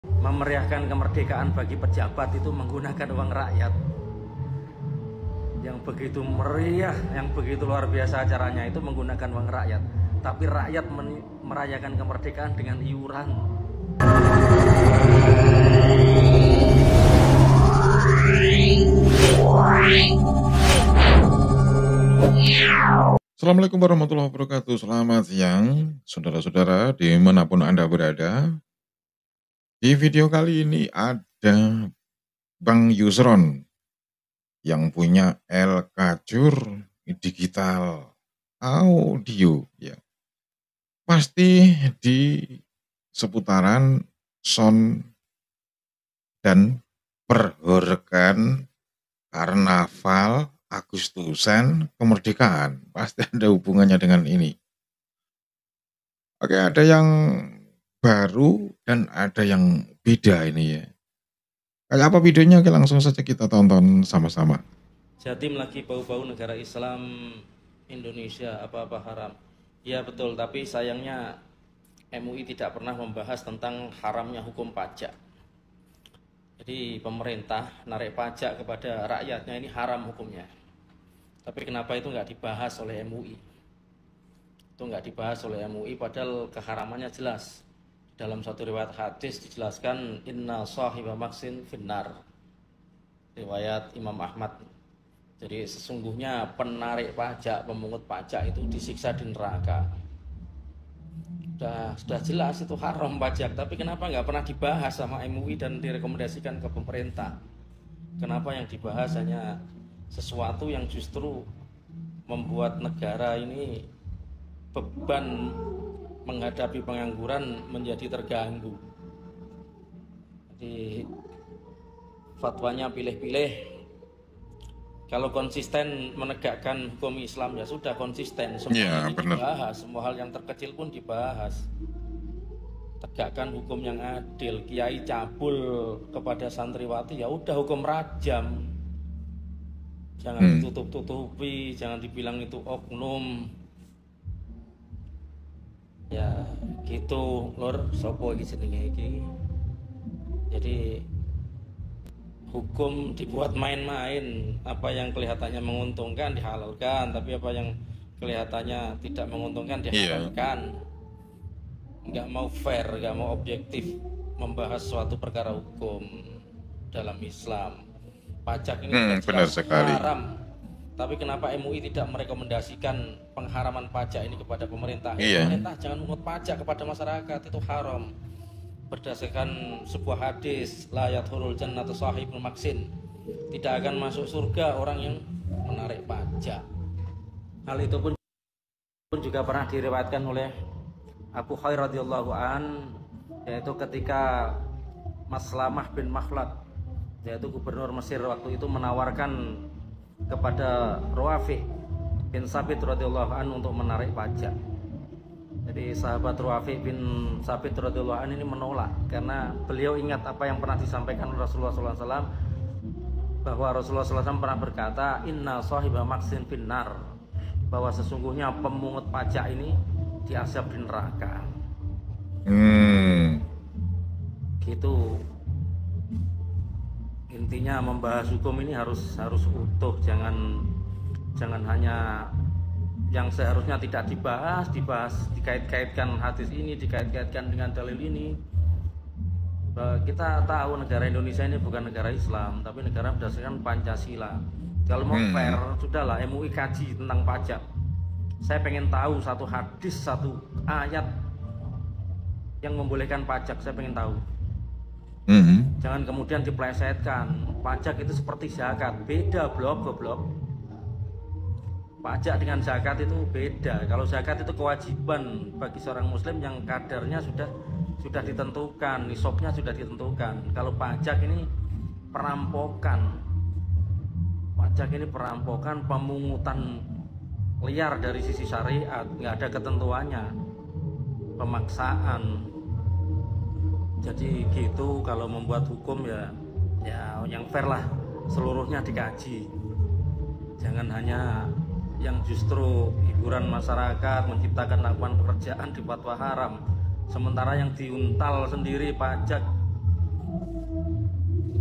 memeriahkan kemerdekaan bagi pejabat itu menggunakan uang rakyat. Yang begitu meriah, yang begitu luar biasa acaranya itu menggunakan uang rakyat. Tapi rakyat merayakan kemerdekaan dengan iuran. Assalamualaikum warahmatullahi wabarakatuh. Selamat siang, saudara-saudara dimanapun Anda berada. Di video kali ini ada Bang Yusron yang punya El Kajur Digital Audio. Ya. Pasti di seputaran sound dan perhorkan karnaval Agustusan kemerdekaan, pasti ada hubungannya dengan ini. Oke, ada yang baru dan ada yang beda ini ya. Kayak apa videonya? Oke, langsung saja kita tonton sama-sama. Jatim lagi bau-bau negara Islam Indonesia, apa-apa haram. Ya betul, tapi sayangnya MUI tidak pernah membahas tentang haramnya hukum pajak. Jadi pemerintah narik pajak kepada rakyatnya ini haram hukumnya. Tapi kenapa itu nggak dibahas oleh MUI? Itu nggak dibahas oleh MUI padahal keharamannya jelas. Dalam satu riwayat hadis dijelaskan inna sahiba maksin finnar. Riwayat Imam Ahmad. Jadi sesungguhnya penarik pajak, pemungut pajak itu disiksa di neraka. Sudah jelas itu haram pajak, tapi kenapa nggak pernah dibahas sama MUI dan direkomendasikan ke pemerintah? Kenapa yang dibahas hanya sesuatu yang justru membuat negara ini beban menghadapi pengangguran menjadi terganggu. Jadi fatwanya pilih-pilih. Kalau konsisten menegakkan hukum Islam ya sudah konsisten, semua ini dibahas, semua hal yang terkecil pun dibahas. Tegakkan hukum yang adil, kiai cabul kepada santriwati ya udah hukum rajam. Jangan ditutup-tutupi, jangan dibilang itu oknum. Ya gitu lor, sopo iki jenenge iki. Jadi hukum dibuat main-main, apa yang kelihatannya menguntungkan dihalalkan, tapi apa yang kelihatannya tidak menguntungkan dihalalkan. Nggak mau fair, nggak mau objektif membahas suatu perkara hukum dalam Islam. Pajak ini benar sekali. haram. Tapi kenapa MUI tidak merekomendasikan pengharaman pajak ini kepada pemerintah? Pemerintah jangan mengut pajak kepada masyarakat, itu haram. Berdasarkan sebuah hadis, la yadkhulul jannata sahibul maksin. Tidak akan masuk surga orang yang menarik pajak. Hal itu pun juga pernah diriwayatkan oleh Abu Hurairah radhiyallahu an, yaitu ketika Maslamah bin Makhlad, yaitu gubernur Mesir waktu itu menawarkan kepada Rafi bin Sabit radhiyallahu anhu untuk menarik pajak. Jadi sahabat Rafi bin Sabit radhiyallahu anhu ini menolak karena beliau ingat apa yang pernah disampaikan Rasulullah SAW, bahwa Rasulullah SAW pernah berkata inna sahiba maksin finnar, bahwa sesungguhnya pemungut pajak ini diazab di neraka. Gitu. Intinya membahas hukum ini harus utuh, jangan hanya yang seharusnya tidak dibahas dikait-kaitkan hadis ini, dikait-kaitkan dengan dalil ini. Kita tahu negara Indonesia ini bukan negara Islam, tapi negara berdasarkan Pancasila. Kalau mau fair, sudahlah MUI kaji tentang pajak. Saya pengen tahu satu hadis, satu ayat yang membolehkan pajak, saya pengen tahu. Jangan kemudian diplesetkan. Pajak itu seperti zakat, beda goblok. Pajak dengan zakat itu beda. Kalau zakat itu kewajiban bagi seorang muslim yang kadarnya sudah ditentukan, nisabnya sudah ditentukan. Kalau pajak ini perampokan. Pajak ini perampokan, pemungutan liar dari sisi syariat, nggak ada ketentuannya, pemaksaan. Jadi gitu, kalau membuat hukum ya yang fair lah, seluruhnya dikaji. Jangan hanya yang justru hiburan masyarakat, menciptakan lapangan pekerjaan di fatwa haram, sementara yang diuntal sendiri pajak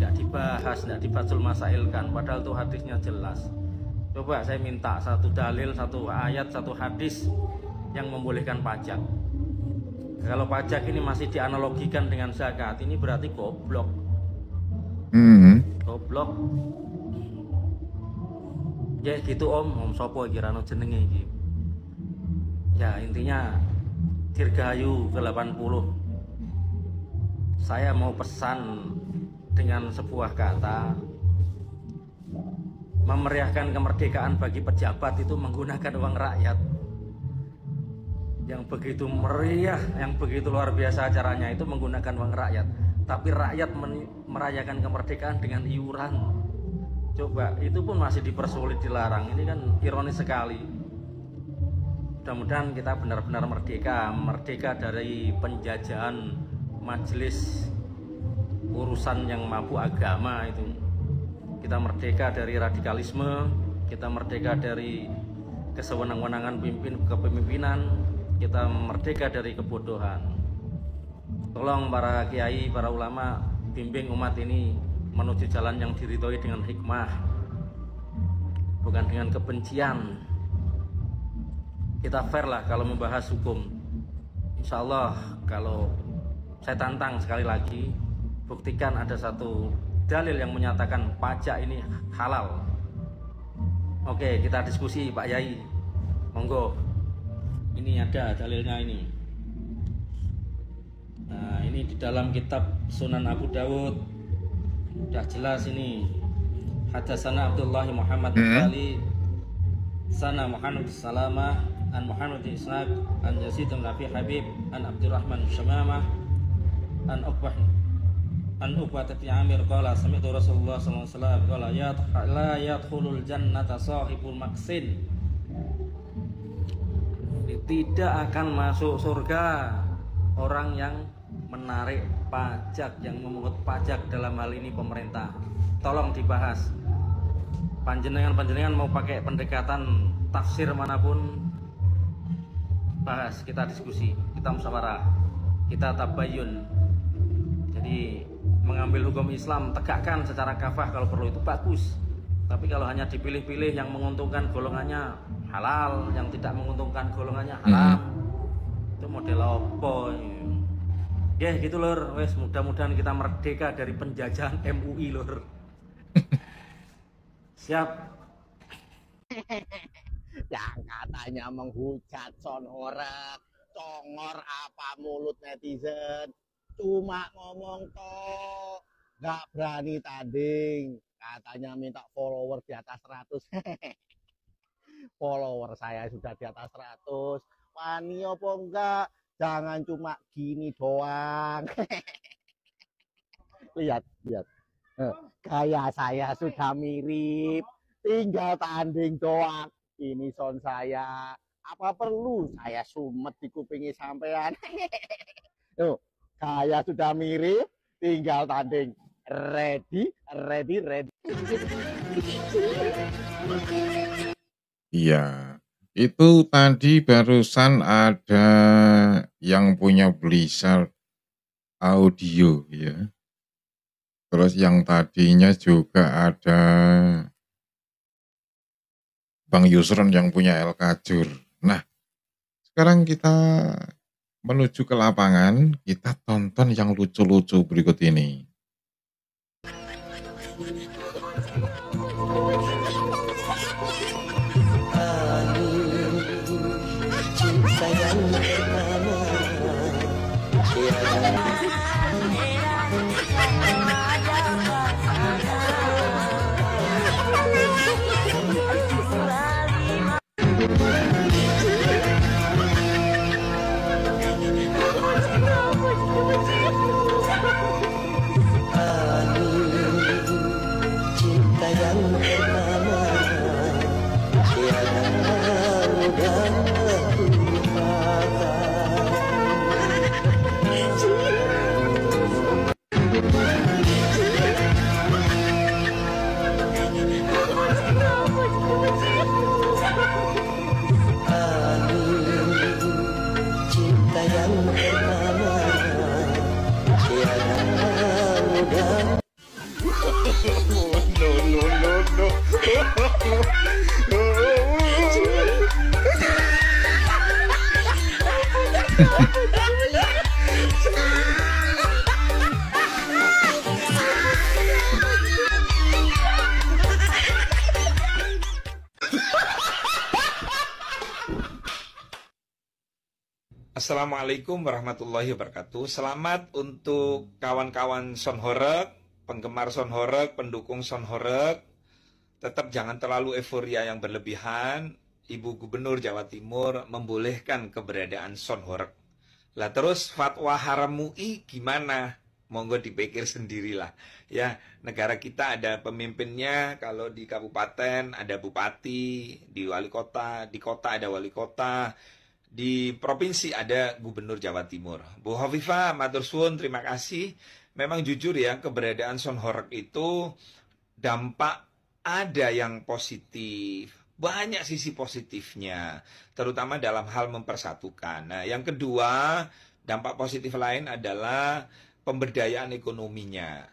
nggak dibahas, nggak dibatul masailkan, padahal itu hadisnya jelas. Coba saya minta satu dalil, satu ayat, satu hadis yang membolehkan pajak. Kalau pajak ini masih dianalogikan dengan zakat, ini berarti goblok. Goblok. Ya gitu om sopo kirano jenenge iki. Ya intinya Dirgahayu ke-80. Saya mau pesan dengan sebuah kata, memeriahkan kemerdekaan bagi pejabat itu menggunakan uang rakyat. Yang begitu meriah, yang begitu luar biasa acaranya itu menggunakan uang rakyat. Tapi rakyat merayakan kemerdekaan dengan iuran. Coba, itu pun masih dipersulit, dilarang. Ini kan ironis sekali. Mudah-mudahan kita benar-benar merdeka dari penjajahan majelis urusan yang mabuk agama itu. Kita merdeka dari radikalisme, kita merdeka dari kesewenang-wenangan kepemimpinan, kita merdeka dari kebodohan. Tolong para kiai, para ulama, bimbing umat ini menuju jalan yang diridhoi dengan hikmah, bukan dengan kebencian. Kita fair lah kalau membahas hukum. Insya Allah kalau saya tantang sekali lagi, buktikan ada satu dalil yang menyatakan pajak ini halal. Oke, kita diskusi Pak Yai, monggo. Ini ada dalilnya ini. Nah, ini di dalam kitab Sunan Abu Dawud udah jelas ini. Hadatsana Abdullah Muhammad Ali, sana Muhammad Salamah, an Muhammad Ishaq, an Yazid bin Abi Habib, an Abdurrahman Syamamah, an Uqbah bin Amir qala sami'tu Rasulullah sallallahu alaihi wasallam qala la yadkhulul jannata sahibul maksin. Tidak akan masuk surga orang yang menarik pajak, yang memungut pajak, dalam hal ini pemerintah. Tolong dibahas. Panjenengan mau pakai pendekatan tafsir manapun, bahas, kita diskusi, kita musyawarah, kita tabayun. Jadi mengambil hukum Islam, tegakkan secara kafah kalau perlu, itu bagus. Tapi kalau hanya dipilih-pilih, yang menguntungkan golongannya halal, yang tidak menguntungkan golongannya haram, itu model apa? Ya gitu lor, wes mudah-mudahan kita merdeka dari penjajahan MUI lor. Siap. Yang katanya menghujat son horek, congor apa mulut netizen, cuma ngomong toh, nggak berani tanding. Katanya minta follower di atas 100. Follower saya sudah di atas 100. Wani apa enggak? Jangan cuma gini doang. Lihat. Gaya saya sudah mirip. Tinggal tanding doang. Ini sound saya. Apa perlu saya sumet di kupingi sampean? Tuh, gaya sudah mirip. Tinggal tanding. Ready. Iya, itu tadi barusan ada yang punya Blizzard Audio ya. Terus yang tadinya juga ada Bang Yusron yang punya El Kajur. Nah, sekarang kita menuju ke lapangan, kita tonton yang lucu-lucu berikut ini. Assalamualaikum warahmatullahi wabarakatuh. Selamat untuk kawan-kawan Sonhoreg, penggemar Sonhoreg, pendukung Sonhoreg. Tetap jangan terlalu euforia yang berlebihan. Ibu Gubernur Jawa Timur membolehkan keberadaan Sonhoreg. Lah terus fatwa haram MUI gimana? Monggo dipikir sendirilah. Ya, negara kita ada pemimpinnya. Kalau di kabupaten ada bupati, di wali kota, di kota ada wali kota. Di provinsi ada Gubernur Jawa Timur. Bu Hovifah, matur suwun, terima kasih. Memang jujur ya, keberadaan Sonhoreg itu dampak ada yang positif. Banyak sisi positifnya, terutama dalam hal mempersatukan. Nah, yang kedua, dampak positif lain adalah pemberdayaan ekonominya.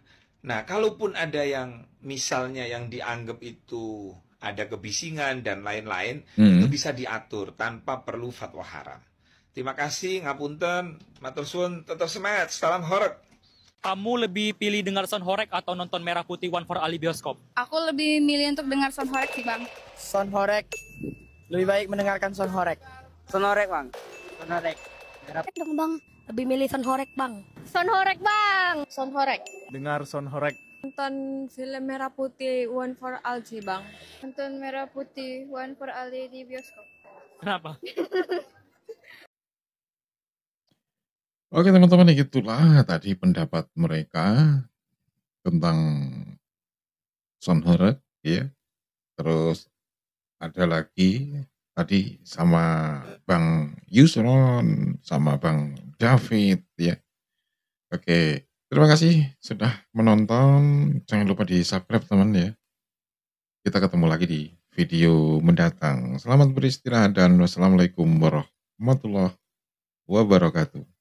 Nah, kalaupun ada yang misalnya yang dianggap itu ada kebisingan dan lain-lain, itu bisa diatur tanpa perlu fatwa haram. Terima kasih, ngapunten, matur suwun, tetap semangat, salam horeg. Kamu lebih pilih dengar Sonhoreg atau nonton Merah Putih One for Ali bioskop? Aku lebih milih untuk dengar Sonhoreg sih, Bang. Sonhoreg. Lebih baik mendengarkan Sonhoreg. Sonhoreg, Bang. Sonhoreg. Dong, Bang. Lebih milih Sonhoreg, Bang. Sonhoreg, Bang. Sonhoreg. Dengar Sonhoreg. Nonton film Merah Putih One for Ali, Bang. Nonton Merah Putih One for Ali di bioskop. Kenapa? Oke teman-teman, itulah tadi pendapat mereka tentang Sonhoreg ya. Terus ada lagi tadi sama Bang Yusron, sama Bang David ya. Oke, terima kasih sudah menonton. Jangan lupa di subscribe teman ya. Kita ketemu lagi di video mendatang. Selamat beristirahat dan wassalamualaikum warahmatullahi wabarakatuh.